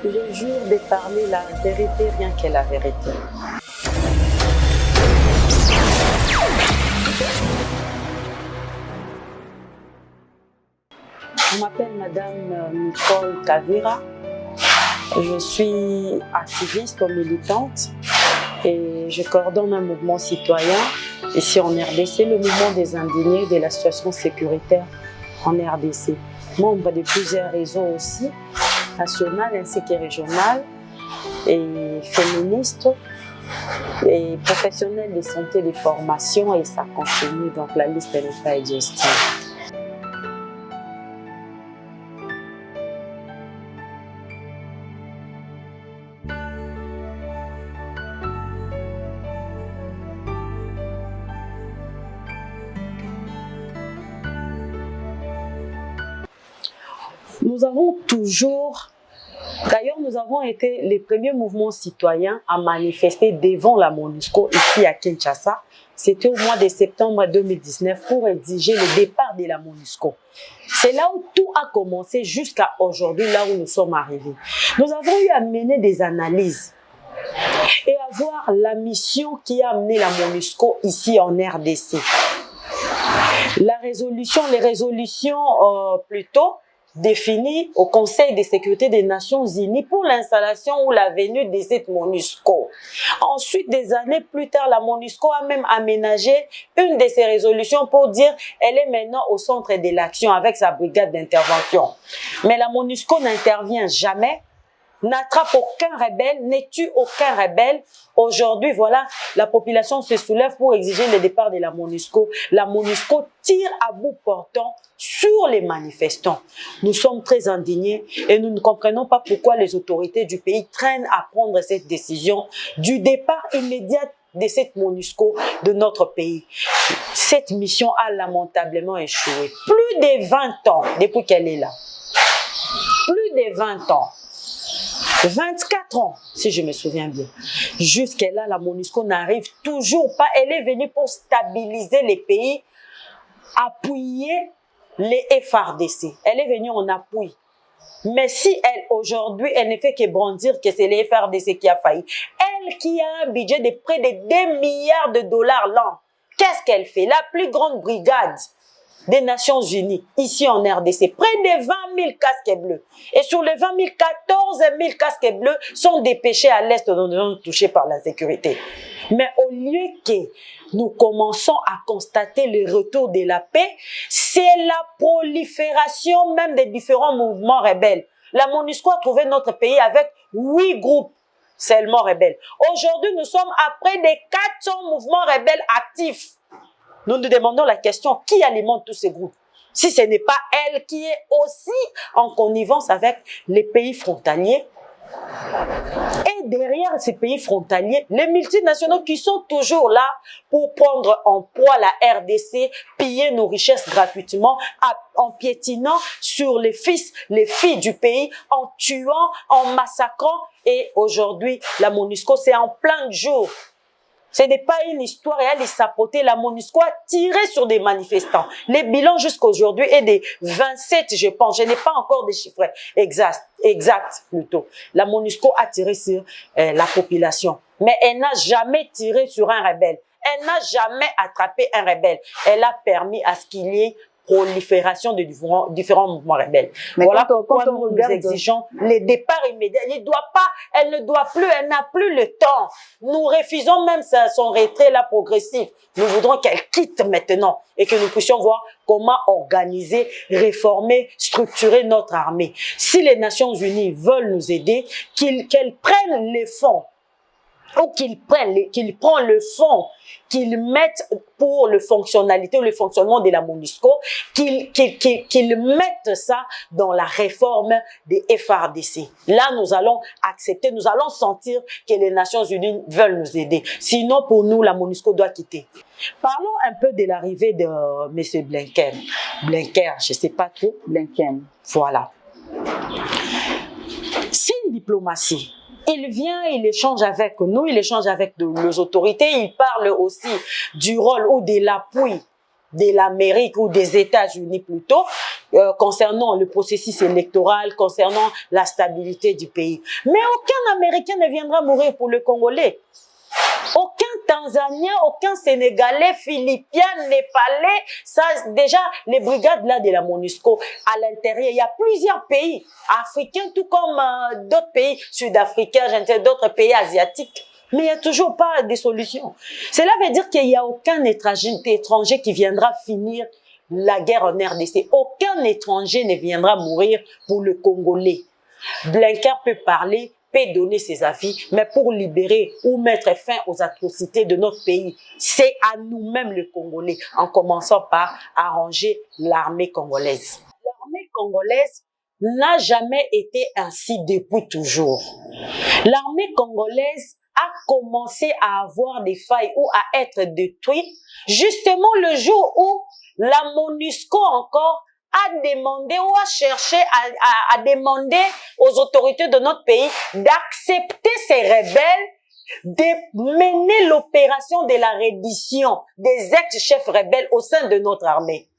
Je jure de parler la vérité, rien que la vérité. Je m'appelle Madame Nicole Kavira. Je suis activiste militante et je coordonne un mouvement citoyen ici en RDC, le mouvement des indignés de la situation sécuritaire en RDC. Membre de plusieurs réseaux aussi, national ainsi que régional, et féministe, et professionnel de santé et de formation, et ça continue, donc la liste n'est pas exhaustive. Nous avons toujours, d'ailleurs nous avons été les premiers mouvements citoyens à manifester devant la MONUSCO ici à Kinshasa. C'était au mois de septembre 2019 pour exiger le départ de la MONUSCO. C'est là où tout a commencé jusqu'à aujourd'hui, là où nous sommes arrivés. Nous avons eu à mener des analyses et à voir la mission qui a amené la MONUSCO ici en RDC. Les résolutions plutôt définies au Conseil de sécurité des Nations Unies pour l'installation ou la venue de cette MONUSCO. Ensuite, des années plus tard, la MONUSCO a même aménagé une de ces résolutions pour dire qu'elle est maintenant au centre de l'action avec sa brigade d'intervention. Mais la MONUSCO n'intervient jamais, n'attrape aucun rebelle, ne tue aucun rebelle. Aujourd'hui, voilà, la population se soulève pour exiger le départ de la MONUSCO. La MONUSCO tire à bout portant sur les manifestants. Nous sommes très indignés et nous ne comprenons pas pourquoi les autorités du pays traînent à prendre cette décision du départ immédiat de cette MONUSCO de notre pays. Cette mission a lamentablement échoué. Plus de 20 ans depuis qu'elle est là. Plus de 20 ans. 24 ans, si je me souviens bien. Jusqu'à là, la MONUSCO n'arrive toujours pas. Elle est venue pour stabiliser les pays, appuyer les FARDC. Elle est venue en appui. Mais si elle, aujourd'hui, elle ne fait que brandir que c'est les FARDC qui a failli. Elle qui a un budget de près de 2 milliards de dollars l'an, qu'est-ce qu'elle fait? La plus grande brigade des Nations Unies, ici en RDC, près de 20 000 casques bleus. Et sur les 20 000, 14 000 casques bleus sont dépêchés à l'est de nos zones touchées par la sécurité. Mais au lieu que nous commençons à constater le retour de la paix, c'est la prolifération même des différents mouvements rebelles. La MONUSCO a trouvé notre pays avec 8 groupes seulement rebelles. Aujourd'hui, nous sommes à près de 400 mouvements rebelles actifs. Nous nous demandons la question, qui alimente tous ces groupes? Si ce n'est pas elle qui est aussi en connivence avec les pays frontaliers. Et derrière ces pays frontaliers, les multinationaux qui sont toujours là pour prendre en proie la RDC, piller nos richesses gratuitement, en piétinant sur les fils, les filles du pays, en tuant, en massacrant. Et aujourd'hui, la MONUSCO, c'est en plein jour. Ce n'est pas une histoire et elle sapoter. La MONUSCO a tiré sur des manifestants. Les bilans jusqu'à aujourd'hui est de 27, je pense. Je n'ai pas encore des chiffres exacts plutôt. La MONUSCO a tiré sur la population. Mais elle n'a jamais tiré sur un rebelle. Elle n'a jamais attrapé un rebelle. Elle a permis à ce qu'il y ait prolifération de différents mouvements rebelles. Mais voilà pourquoi nous exigeons les départs immédiats. Elle ne doit plus, elle n'a plus le temps. Nous refusons même son retrait là progressif. Nous voudrons qu'elle quitte maintenant et que nous puissions voir comment organiser, réformer, structurer notre armée. Si les Nations Unies veulent nous aider, qu'elles prennent les fonds ou qu'ils prennent le fonds, qu'ils mettent pour le fonctionnalité ou le fonctionnement de la MONUSCO, qu'ils mettent ça dans la réforme des FARDC. Là, nous allons accepter, nous allons sentir que les Nations Unies veulent nous aider. Sinon, pour nous, la MONUSCO doit quitter. Parlons un peu de l'arrivée de M. Blinken. Blinken, je ne sais pas trop. Blinken, voilà. C'est une diplomatie. Il vient, il échange avec nous, il échange avec les autorités, il parle aussi du rôle ou de l'appui de l'Amérique ou des États-Unis plutôt, concernant le processus électoral, concernant la stabilité du pays. Mais aucun Américain ne viendra mourir pour le Congolais. Aucun Tanzanien, aucun Sénégalais, Philippien, Népalais, ça déjà les brigades là de la MONUSCO à l'intérieur, il y a plusieurs pays africains tout comme d'autres pays sud-africains, je ne sais, d'autres pays asiatiques. Mais il n'y a toujours pas de solution. Cela veut dire qu'il n'y a aucun étranger qui viendra finir la guerre en RDC. Aucun étranger ne viendra mourir pour le Congolais. Blinken peut parler, peut donner ses avis, mais pour libérer ou mettre fin aux atrocités de notre pays, c'est à nous-mêmes le Congolais, en commençant par arranger l'armée congolaise. L'armée congolaise n'a jamais été ainsi depuis toujours. L'armée congolaise a commencé à avoir des failles ou à être détruite justement le jour où la MONUSCO encore a demandé ou a cherché à demander aux autorités de notre pays d'accepter ces rebelles, de mener l'opération de la reddition des ex-chefs rebelles au sein de notre armée.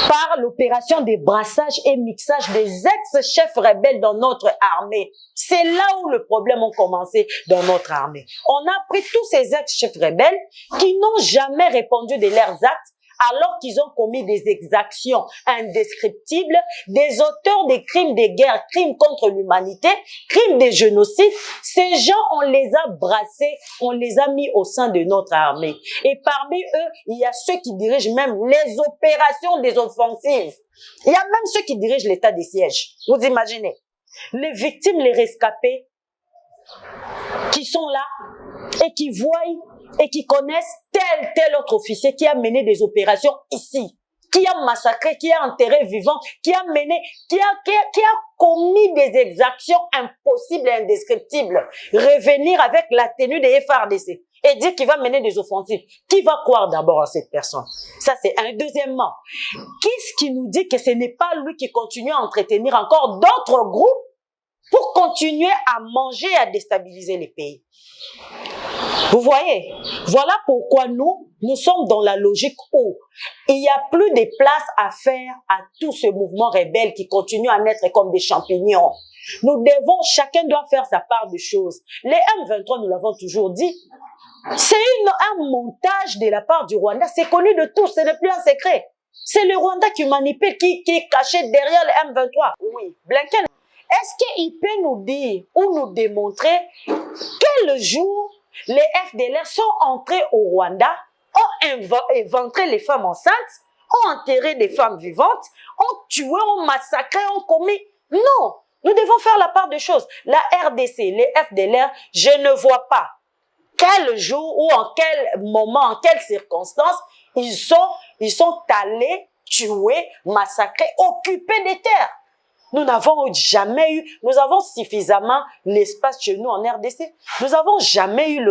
Par l'opération de brassage et mixage des ex-chefs rebelles dans notre armée. C'est là où le problème a commencé dans notre armée. On a pris tous ces ex-chefs rebelles qui n'ont jamais répondu de leurs actes alors qu'ils ont commis des exactions indescriptibles, des auteurs des crimes de guerre, crimes contre l'humanité, crimes de génocide. Ces gens, on les a brassés, on les a mis au sein de notre armée. Et parmi eux, il y a ceux qui dirigent même les opérations des offensives. Il y a même ceux qui dirigent l'état des sièges. Vous imaginez? Les victimes, les rescapés, qui sont là et qui voient et qui connaissent tel autre officier qui a mené des opérations ici, qui a massacré, qui a enterré vivant, qui a mené, qui a commis des exactions impossibles et indescriptibles. Revenir avec la tenue des FARDC et dire qu'il va mener des offensives. Qui va croire d'abord à cette personne? Ça, c'est un. Deuxièmement, qu'est-ce qui nous dit que ce n'est pas lui qui continue à entretenir encore d'autres groupes pour continuer à manger et à déstabiliser les pays? Vous voyez, voilà pourquoi nous sommes dans la logique où il n'y a plus de place à faire à tout ce mouvement rebelle qui continue à naître comme des champignons. Nous devons, chacun doit faire sa part de choses. Les M23, nous l'avons toujours dit, c'est un montage de la part du Rwanda. C'est connu de tous, ce n'est plus un secret. C'est le Rwanda qui manipule, qui est caché derrière les M23. Oui, Blinken. Est-ce qu'il peut nous dire ou nous démontrer quel jour les FDLR sont entrés au Rwanda, ont éventré les femmes enceintes, ont enterré des femmes vivantes, ont tué, ont massacré, ont commis? Non, nous devons faire la part des choses. La RDC, les FDLR, je ne vois pas quel jour ou en quel moment, en quelles circonstances ils sont allés tuer, massacrer, occuper des terres. Nous n'avons jamais eu, nous avons suffisamment l'espace chez nous en RDC. Nous n'avons jamais eu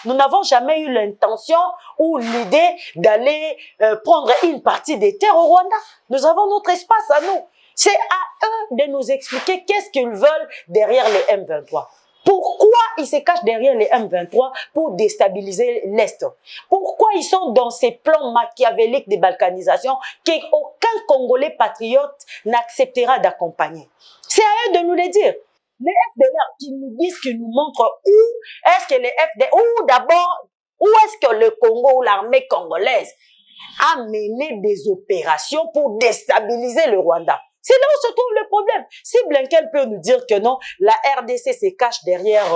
nous n'avons jamais eu l'intention ou l'idée d'aller prendre une partie des terres au Rwanda. Nous avons notre espace à nous. C'est à eux de nous expliquer qu'est-ce qu'ils veulent derrière les M23. Pourquoi ils se cachent derrière les M23 pour déstabiliser l'Est? Pourquoi ils sont dans ces plans machiavéliques de balkanisation qu'aucun Congolais patriote n'acceptera d'accompagner? C'est à eux de nous le dire. Les FDLR qui nous disent, qui nous montrent où est-ce que les FDLR, ou d'abord, où est-ce que le Congo ou l'armée congolaise a mené des opérations pour déstabiliser le Rwanda? C'est là où se trouve le problème. Si Blinken peut nous dire que non, la RDC se cache derrière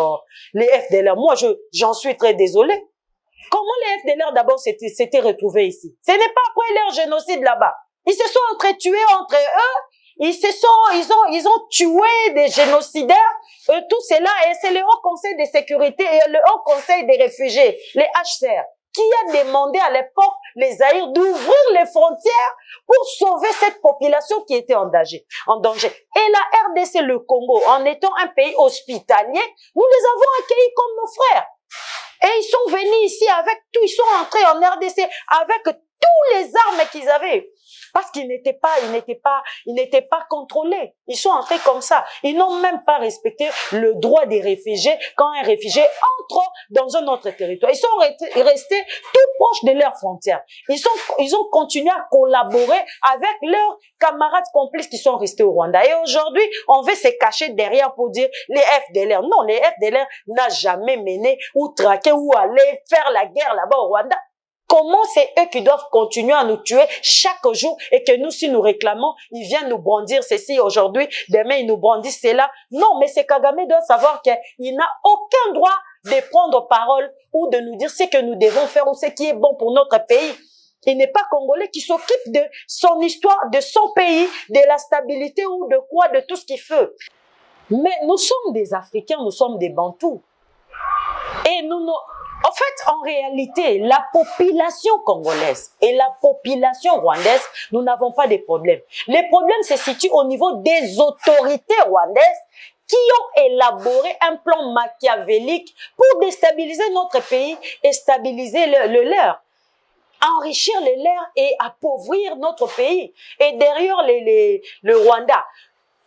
les FDLR, moi j'en suis très désolé. Comment les FDLR d'abord s'étaient retrouvés ici? Ce n'est pas après leur génocide là-bas. Ils se sont entretués entre eux, ils ont tué des génocidaires, tout cela, et c'est le Haut Conseil de sécurité et le Haut Conseil des réfugiés, les HCR, qui a demandé à l'époque les Zaïre d'ouvrir les frontières pour sauver cette population qui était en danger. Et la RDC, le Congo, en étant un pays hospitalier, nous les avons accueillis comme nos frères. Et ils sont venus ici avec tout, ils sont entrés en RDC avec tous les armes qu'ils avaient. Parce qu'ils n'étaient pas contrôlés. Ils sont entrés comme ça. Ils n'ont même pas respecté le droit des réfugiés quand un réfugié entre dans un autre territoire. Ils sont restés tout proches de leurs frontières. Ils ont continué à collaborer avec leurs camarades complices qui sont restés au Rwanda. Et aujourd'hui, on veut se cacher derrière pour dire les FDLR. Non, les FDLR n'a jamais mené ou traqué ou allé faire la guerre là-bas au Rwanda. Comment c'est eux qui doivent continuer à nous tuer chaque jour et que nous, si nous réclamons, ils viennent nous brandir ceci aujourd'hui, demain ils nous brandissent cela. Non, mais c'est Kagame doit savoir qu'il n'a aucun droit de prendre parole ou de nous dire ce que nous devons faire ou ce qui est bon pour notre pays. Il n'est pas Congolais qui s'occupe de son histoire, de son pays, de la stabilité ou de quoi, de tout ce qu'il fait. Mais nous sommes des Africains, nous sommes des Bantous. Et en fait, en réalité, la population congolaise et la population rwandaise, nous n'avons pas de problèmes. Les problèmes se situent au niveau des autorités rwandaises qui ont élaboré un plan machiavélique pour déstabiliser notre pays et stabiliser le leur. Enrichir le leur et appauvrir notre pays. Et derrière le Rwanda,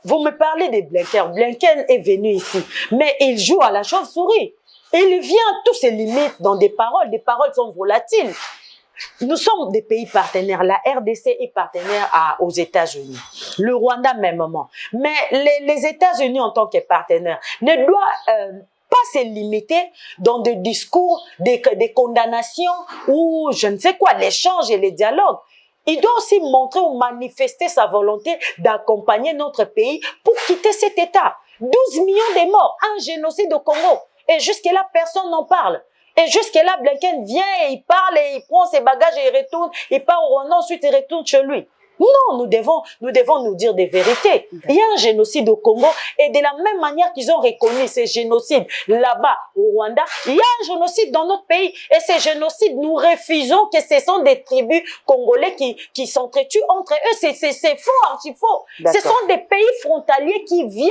vous me parlez de Blinken. Blinken est venu ici, mais il joue à la chauve-souris. Il vient, tout se limite dans des paroles sont volatiles. Nous sommes des pays partenaires. La RDC est partenaire aux États-Unis. Le Rwanda, mêmement. Mais les États-Unis, en tant que partenaires, ne doivent pas se limiter dans des discours, des condamnations ou je ne sais quoi, l'échange et les dialogues. Il doit aussi montrer ou manifester sa volonté d'accompagner notre pays pour quitter cet état. 12 millions de morts, un génocide au Congo. Et jusque-là, personne n'en parle. Et jusque-là, Blinken vient et il parle et il prend ses bagages et il retourne. Il part au Rwanda, ensuite il retourne chez lui. Non, nous devons nous dire des vérités. Il y a un génocide au Congo et de la même manière qu'ils ont reconnu ces génocides là-bas au Rwanda, il y a un génocide dans notre pays. Et ces génocides, nous refusons que ce sont des tribus congolais qui s'entretuent entre eux. C'est faux, archi faux. Ce sont des pays frontaliers qui viennent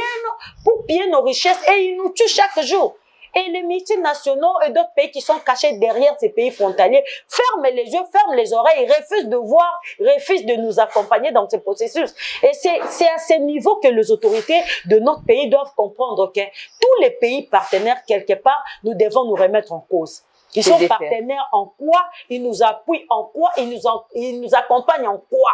pour piller nos richesses et ils nous tuent chaque jour. Et les multinationaux et d'autres pays qui sont cachés derrière ces pays frontaliers ferment les yeux, ferment les oreilles, refusent de voir, refusent de nous accompagner dans ce processus. Et c'est à ce niveau que les autorités de notre pays doivent comprendre que tous les pays partenaires, quelque part, nous devons nous remettre en cause. Ils sont partenaires en quoi? Ils nous appuient en quoi? Ils nous accompagnent en quoi?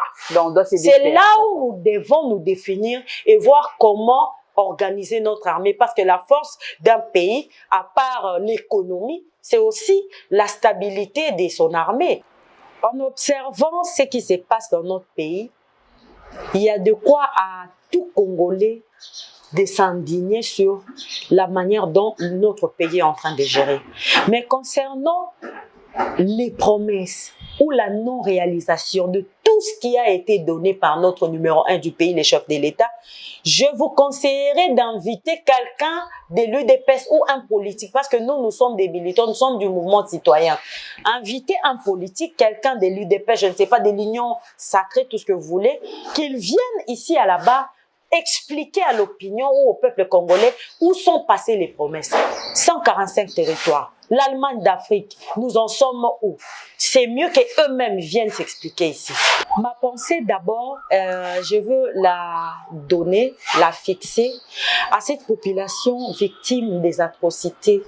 C'est là où nous devons nous définir et voir comment organiser notre armée, parce que la force d'un pays, à part l'économie, c'est aussi la stabilité de son armée. En observant ce qui se passe dans notre pays, il y a de quoi à tout Congolais de s'indigner sur la manière dont notre pays est en train de gérer. Mais concernant les promesses ou la non-réalisation de tout ce qui a été donné par notre numéro 1 du pays, les chefs de l'État, je vous conseillerais d'inviter quelqu'un de l'UDPS ou un politique, parce que nous sommes des militants, nous sommes du mouvement citoyen. Invitez un politique, quelqu'un de l'UDPS, je ne sais pas, de l'Union sacrée, tout ce que vous voulez, qu'il vienne ici à la barre expliquer à l'opinion ou au peuple congolais où sont passées les promesses. 145 territoires. L'Allemagne d'Afrique, nous en sommes où? C'est mieux qu'eux-mêmes viennent s'expliquer ici. Ma pensée d'abord, je veux la donner, la fixer à cette population victime des atrocités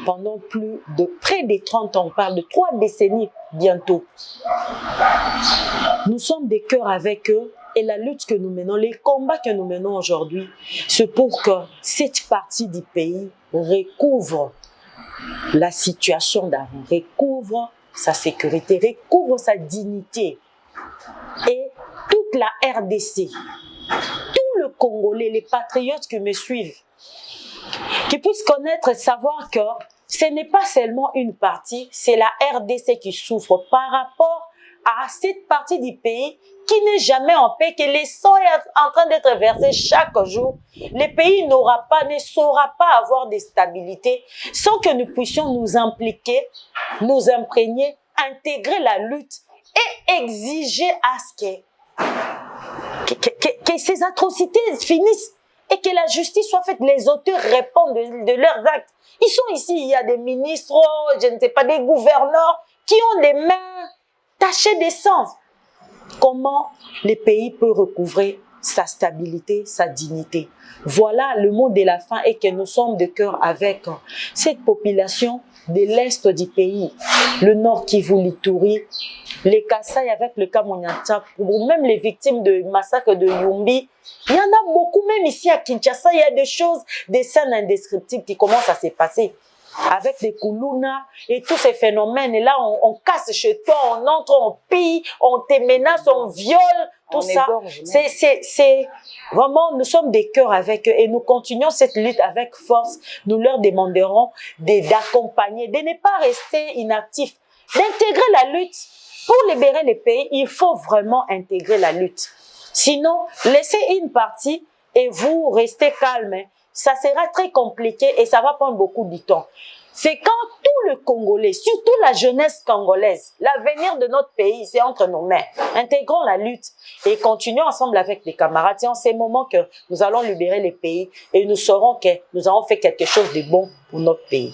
pendant près de 30 ans. On parle de 3 décennies bientôt. Nous sommes des cœurs avec eux. Et la lutte que nous menons, les combats que nous menons aujourd'hui, c'est pour que cette partie du pays recouvre la situation d'avant, recouvre sa sécurité, recouvre sa dignité. Et toute la RDC, tout le Congolais, les patriotes qui me suivent, qui puissent connaître et savoir que ce n'est pas seulement une partie, c'est la RDC qui souffre par rapport à cette partie du pays qui n'est jamais en paix, que les sangs est en train d'être versés chaque jour. Le pays ne saura pas avoir de stabilité sans que nous puissions nous impliquer, nous imprégner, intégrer la lutte et exiger à ce que ces atrocités finissent et que la justice soit faite. Les auteurs répondent de leurs actes. Ils sont ici, il y a des ministres, je ne sais pas, des gouverneurs qui ont des mains tâcher de sang. Comment le pays peut recouvrer sa stabilité, sa dignité? Voilà le mot de la fin et que nous sommes de cœur avec cette population de l'Est du pays, le Nord Kivu, l'Ituri, les Kasaï avec le Kamonyanta, ou même les victimes de massacre de Yumbi. Il y en a beaucoup, même ici à Kinshasa, il y a des choses, des scènes indescriptibles qui commencent à se passer. Avec les Koulouna et tous ces phénomènes. Et là, on casse chez toi, on entre, on pille, on te menace, on viole, tout ça. C'est vraiment, nous sommes des cœurs avec eux et nous continuons cette lutte avec force. Nous leur demanderons d'accompagner, de ne pas rester inactifs, d'intégrer la lutte. Pour libérer les pays, il faut vraiment intégrer la lutte. Sinon, laissez une partie et vous restez calme. Ça sera très compliqué et ça va prendre beaucoup de temps. C'est quand tout le Congolais, surtout la jeunesse congolaise, l'avenir de notre pays, c'est entre nos mains. Intégrons la lutte et continuons ensemble avec les camarades. C'est en ces moments que nous allons libérer les pays et nous saurons que nous avons fait quelque chose de bon pour notre pays.